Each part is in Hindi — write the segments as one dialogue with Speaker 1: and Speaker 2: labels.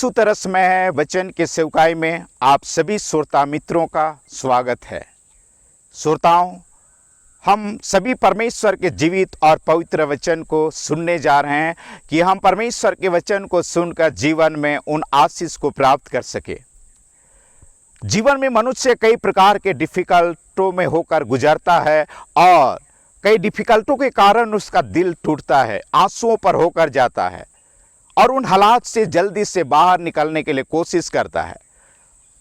Speaker 1: सुतरस में वचन के सेवकाई में आप सभी श्रोता मित्रों का स्वागत है। श्रोताओं, हम सभी परमेश्वर के जीवित और पवित्र वचन को सुनने जा रहे हैं कि हम परमेश्वर के वचन को सुनकर जीवन में उन आशीष को प्राप्त कर सके। जीवन में मनुष्य कई प्रकार के डिफिकल्टों में होकर गुजरता है और कई डिफिकल्टों के कारण उसका दिल टूटता है, आंसुओं पर होकर जाता है और उन हालात से जल्दी से बाहर निकलने के लिए कोशिश करता है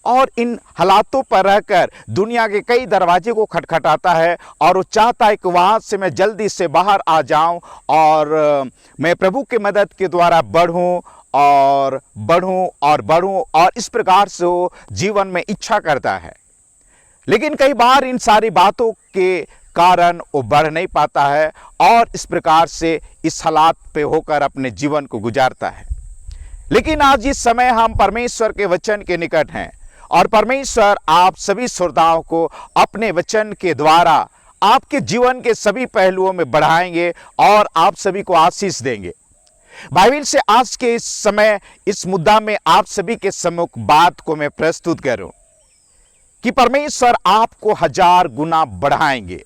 Speaker 1: और इन हालातों पर रहकर दुनिया के कई दरवाजे को खटखटाता है और वो चाहता है कि वहाँ से मैं जल्दी से बाहर आ जाऊं और मैं प्रभु की मदद के द्वारा बढ़ूं और इस प्रकार से वो जीवन में इच्छा करता है। लेकिन कई बार इन सारी बातों के कारण वो बढ़ नहीं पाता है और इस प्रकार से इस हालात पे होकर अपने जीवन को गुजारता है। लेकिन आज इस समय हम परमेश्वर के वचन के निकट हैं और परमेश्वर आप सभी श्रोताओं को अपने वचन के द्वारा आपके जीवन के सभी पहलुओं में बढ़ाएंगे और आप सभी को आशीष देंगे। बाइबल से आज के इस समय इस मुद्दा में आप सभी के सम्मुख बात को मैं प्रस्तुत करूं कि परमेश्वर आपको 1000 गुना बढ़ाएंगे।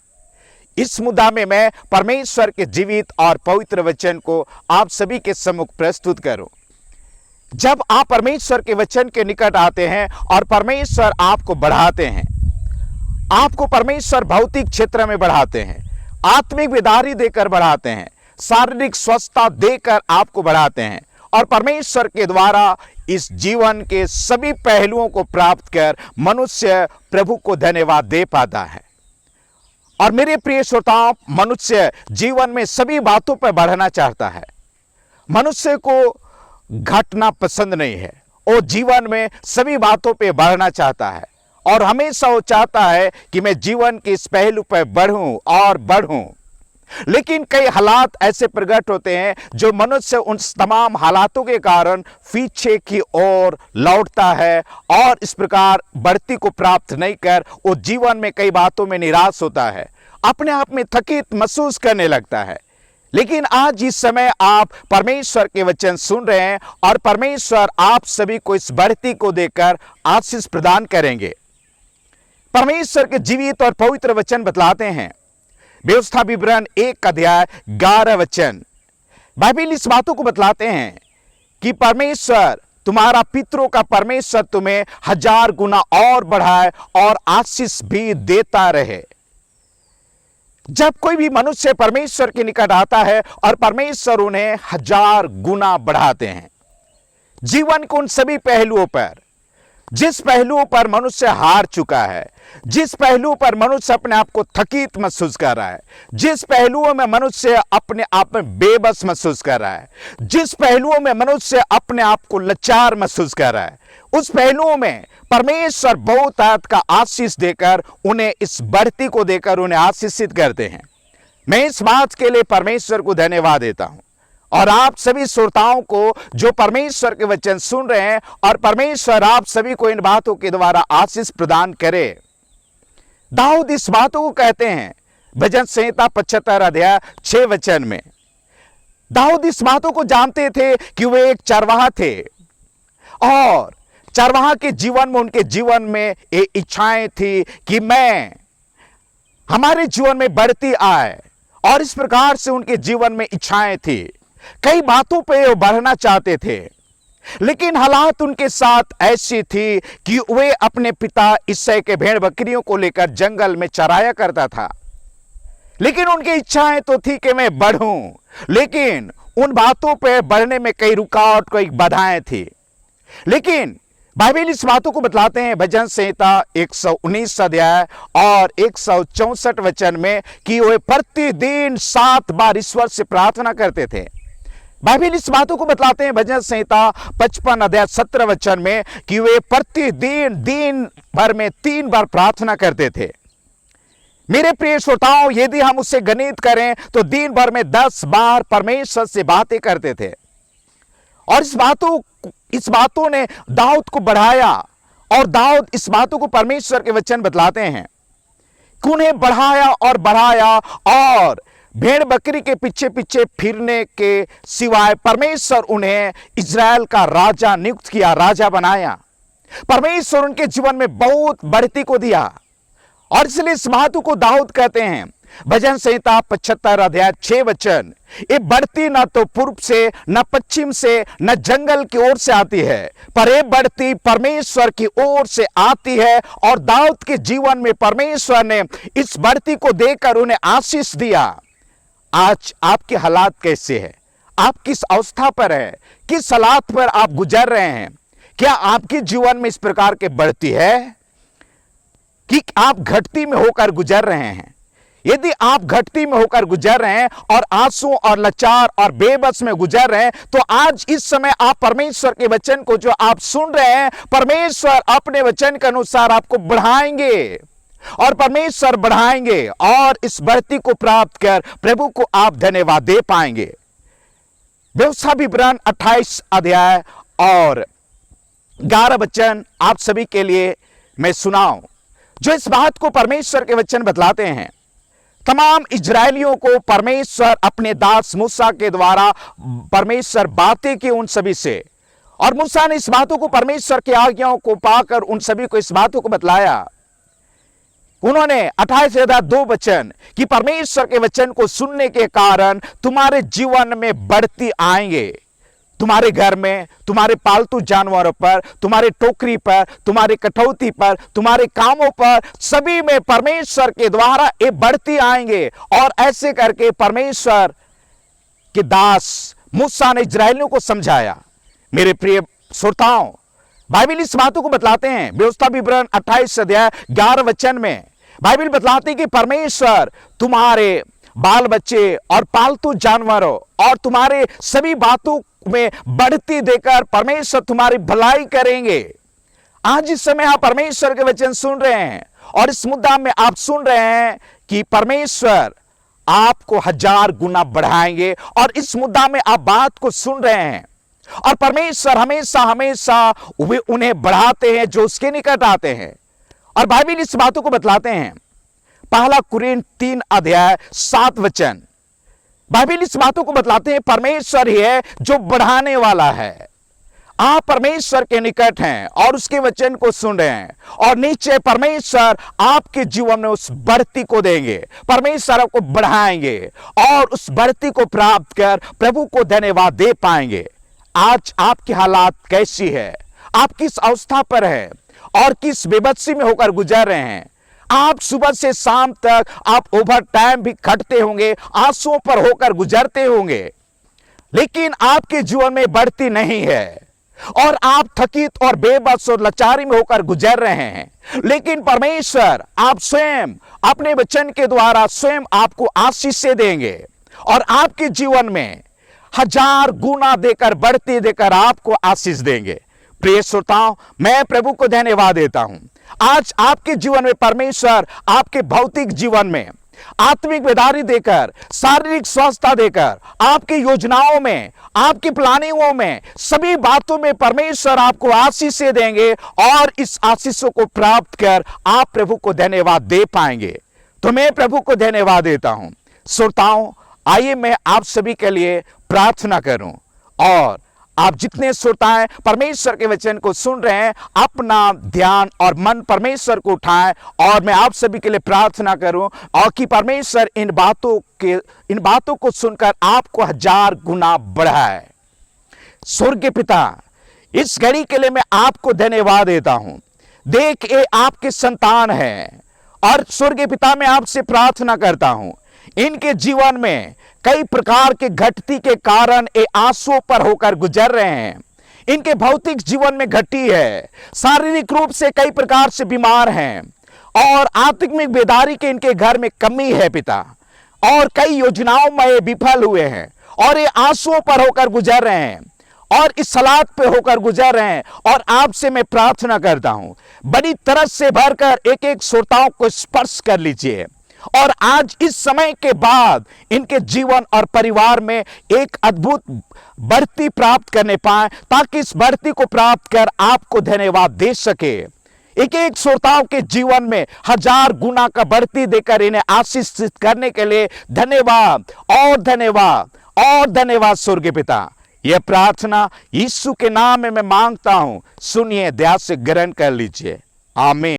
Speaker 1: इस मुद्दा में मैं परमेश्वर के जीवित और पवित्र वचन को आप सभी के सम्मुख प्रस्तुत करूं। जब आप परमेश्वर के वचन के निकट आते हैं और परमेश्वर आपको बढ़ाते हैं, आपको परमेश्वर भौतिक क्षेत्र में बढ़ाते हैं, आत्मिक बेदारी देकर बढ़ाते हैं, शारीरिक स्वस्थता देकर आपको बढ़ाते हैं और परमेश्वर के द्वारा इस जीवन के सभी पहलुओं को प्राप्त कर मनुष्य प्रभु को धन्यवाद दे पाता है। और मेरे प्रिय श्रोताओं, मनुष्य जीवन में सभी बातों पर बढ़ना चाहता है। मनुष्य को घटना पसंद नहीं है, वो जीवन में सभी बातों पे बढ़ना चाहता है और हमेशा वो चाहता है कि मैं जीवन के इस पहलू पर बढ़ूं। लेकिन कई हालात ऐसे प्रकट होते हैं जो मनुष्य उन तमाम हालातों के कारण पीछे की ओर लौटता है और इस प्रकार बढ़ती को प्राप्त नहीं कर वो जीवन में कई बातों में निराश होता है, अपने आप में थकित महसूस करने लगता है। लेकिन आज इस समय आप परमेश्वर के वचन सुन रहे हैं और परमेश्वर आप सभी को इस बढ़ती को देकर आशीष प्रदान करेंगे। परमेश्वर के जीवित और पवित्र वचन बतलाते हैं, व्यवस्था विवरण 1 अध्याय 11 वचन, बाइबल इस बातों को बतलाते हैं कि परमेश्वर तुम्हारा पितरों का परमेश्वर तुम्हें 1000 गुना और बढ़ाए और आशीष भी देता रहे। जब कोई भी मनुष्य परमेश्वर के निकट आता है और परमेश्वर उन्हें 1000 गुना बढ़ाते हैं, जीवन के उन सभी पहलुओं पर, जिस पहलुओं पर मनुष्य हार चुका है, जिस पहलू पर मनुष्य अपने आप को थकित महसूस कर रहा है, जिस पहलुओं में मनुष्य अपने आप में बेबस महसूस कर रहा है, जिस पहलुओं में मनुष्य अपने आप को लाचार महसूस कर रहा है, उस पहलुओं में परमेश्वर बहुतायत का आशीष देकर उन्हें इस बढ़ती को देकर उन्हें आशीषित करते हैं। मैं इस बात के लिए परमेश्वर को धन्यवाद देता हूं और आप सभी श्रोताओं को जो परमेश्वर के वचन सुन रहे हैं और परमेश्वर आप सभी को इन बातों के द्वारा आशीष प्रदान करे। दाऊद इस बातों को कहते हैं भजन संहिता 75 अध्याय 6 वचन में। दाऊद इस बातों को जानते थे कि वे एक चरवाहा थे और चरवाहा के जीवन में, उनके जीवन में ये इच्छाएं थी कि हमारे जीवन में बढ़ती आए और इस प्रकार से उनके जीवन में इच्छाएं थी। कई बातों पे वो बढ़ना चाहते थे, लेकिन हालात उनके साथ ऐसी थी कि वे अपने पिता इसै के भेड़ बकरियों को लेकर जंगल में चराया करता था। लेकिन उनकी इच्छाएं तो थी कि मैं बढ़ूं, लेकिन उन बातों पे बढ़ने में कई रुकावट, कई बाधाएं थी। लेकिन बाइबल इस बातों को बतलाते हैं भजन संहिता 119 अध्याय और 164 वचन में कि वे प्रतिदिन 7 बार ईश्वर से प्रार्थना करते थे। बाइबल इस बातों को बतलाते हैं भजन संहिता 55 अध्याय 17 वचन में कि वे प्रतिदिन दिन भर में 3 बार प्रार्थना करते थे। मेरे प्रिय श्रोताओं, यदि हम उससे गणित करें तो दिन भर में 10 बार परमेश्वर से बातें करते थे और इस बातों ने दाऊद को बढ़ाया और दाऊद इस बातों को परमेश्वर के वचन बतलाते हैं कि उन्हें बढ़ाया और भेड़ बकरी के पीछे पीछे फिरने के सिवाय परमेश्वर उन्हें इज़राइल का राजा नियुक्त किया, राजा बनाया। परमेश्वर उनके जीवन में बहुत बढ़ती को दिया और इसलिए इस महत्व को दाऊद कहते हैं, भजन संहिता 75 अध्याय 6 वचन, ये बढ़ती न तो पूर्व से न पश्चिम से न जंगल की ओर से आती है, पर ये बढ़ती परमेश्वर की ओर से आती है। और दाऊद के जीवन में परमेश्वर ने इस बढ़ती को देकर उन्हें आशीष दिया। आज आपके हालात कैसे हैं? आप किस अवस्था पर हैं? किस हालात पर आप गुजर रहे हैं? क्या आपके जीवन में इस प्रकार के बढ़ती है कि आप घटती में होकर गुजर रहे हैं? यदि आप घटती में होकर गुजर रहे हैं और आंसू और लाचार और बेबस में गुजर रहे हैं, तो आज इस समय आप परमेश्वर के वचन को जो आप सुन रहे हैं, परमेश्वर अपने वचन के अनुसार आपको बढ़ाएंगे और परमेश्वर बढ़ाएंगे और इस बढ़ती को प्राप्त कर प्रभु को आप धन्यवाद दे पाएंगे। व्यवस्था विवरण 28 अध्याय और 11 वचन आप सभी के लिए मैं सुनाऊं, जो इस बात को परमेश्वर के वचन बतलाते हैं। तमाम इजरायलियों को परमेश्वर अपने दास मूसा के द्वारा परमेश्वर बातें की उन सभी से, और मूसा ने इस बातों को, परमेश्वर की आज्ञाओं को पाकर उन सभी को इस बातों को बतलाया। उन्होंने 28:2 वचन कि परमेश्वर के वचन को सुनने के कारण तुम्हारे जीवन में बढ़ती आएंगे, तुम्हारे घर में, तुम्हारे पालतू जानवरों पर, तुम्हारे टोकरी पर, तुम्हारे कटौती पर, तुम्हारे कामों पर, सभी में परमेश्वर के द्वारा ये बढ़ती आएंगे। और ऐसे करके परमेश्वर के दास मूसा ने इजरायलियों को समझाया। मेरे प्रिय श्रोताओं, बाइबल इस बातों को बतलाते हैं। व्यवस्था विवरण 28 अध्याय 11 वचन में बाइबल बतलाते हैं कि परमेश्वर तुम्हारे बाल बच्चे और पालतू जानवरों और तुम्हारे सभी बातों में बढ़ती देकर परमेश्वर तुम्हारी भलाई करेंगे। आज इस समय आप परमेश्वर के वचन सुन रहे हैं और इस मुद्दा में आप सुन रहे हैं कि परमेश्वर आपको 1000 गुना बढ़ाएंगे, और इस मुद्दा में आप बात को सुन रहे हैं। और परमेश्वर हमेशा हमेशा वे उन्हें बढ़ाते हैं जो उसके निकट आते हैं। और बाइबल इस बातों को बतलाते हैं। पहला कुरिन्थ 3 अध्याय 7 वचन, बाइबल इस बातों को बतलाते हैं, परमेश्वर ही है जो बढ़ाने वाला है। आप परमेश्वर के निकट हैं और उसके वचन को सुन रहे हैं, और नीचे परमेश्वर आपके जीवन में उस बढ़ती को देंगे, परमेश्वर आपको बढ़ाएंगे और उस बढ़ती को प्राप्त कर प्रभु को धन्यवाद दे पाएंगे। आज आपकी हालात कैसी है? आप किस अवस्था पर है और किस बेबसी में होकर गुजर रहे हैं? आप सुबह से शाम तक आप ओवर टाइम भी खटते होंगे, आंसुओं पर होकर गुजरते होंगे, लेकिन आपके जीवन में बढ़ती नहीं है और आप थकित और बेबस और लाचारी में होकर गुजर रहे हैं। लेकिन परमेश्वर आप स्वयं अपने वचन के द्वारा स्वयं आपको आशीष से देंगे और आपके जीवन में 1000 गुना देकर, बढ़ती देकर आपको आशीष देंगे। प्रिय श्रोताओं, मैं प्रभु को धन्यवाद देता हूं। आज आपके जीवन में परमेश्वर आपके भौतिक जीवन में आत्मिक बेदारी देकर, शारीरिक स्वस्थता देकर, आपकी योजनाओं में, आपकी प्लानिंगों में, सभी बातों में परमेश्वर आपको आशीष से देंगे और इस आशीषों को प्राप्त कर आप प्रभु को धन्यवाद दे पाएंगे। तो मैं प्रभु को धन्यवाद देता हूं। श्रोताओं, आइए मैं आप सभी के लिए प्रार्थना करूं, और आप जितने श्रोताएं परमेश्वर के वचन को सुन रहे हैं, अपना ध्यान और मन परमेश्वर को उठाएं, और मैं आप सभी के लिए प्रार्थना करूं और कि परमेश्वर इन बातों को सुनकर आपको 1000 गुना बढ़ाए। स्वर्गीय पिता, इस घड़ी के लिए मैं आपको धन्यवाद देता हूं। देख, ये आपके संतान है, और स्वर्गीय पिता मैं आपसे प्रार्थना करता हूं, इनके जीवन में कई प्रकार के घटती के कारण ये आंसुओं पर होकर गुजर रहे हैं। इनके भौतिक जीवन में घटी है, शारीरिक रूप से कई प्रकार से बीमार हैं, और आत्मिक बेदारी के इनके घर में कमी है पिता, और कई योजनाओं में ये विफल हुए हैं और ये आंसुओं पर होकर गुजर रहे हैं और इस हालात पे होकर गुजर रहे हैं। और आपसे मैं प्रार्थना करता हूं, बड़ी तरस से भरकर एक एक श्रोताओं को स्पर्श कर लीजिए, और आज इस समय के बाद इनके जीवन और परिवार में एक अद्भुत बढ़ती प्राप्त करने पाए, ताकि इस बढ़ती को प्राप्त कर आपको धन्यवाद दे सके। एक एक श्रोताओं के जीवन में 1000 गुना का बढ़ती देकर इन्हें आशीषित करने के लिए धन्यवाद और धन्यवाद और धन्यवाद स्वर्गीय पिता। यह प्रार्थना यीशु के नाम में मैं मांगता हूं, सुनिए, दया से ग्रहण कर लीजिए। आमीन।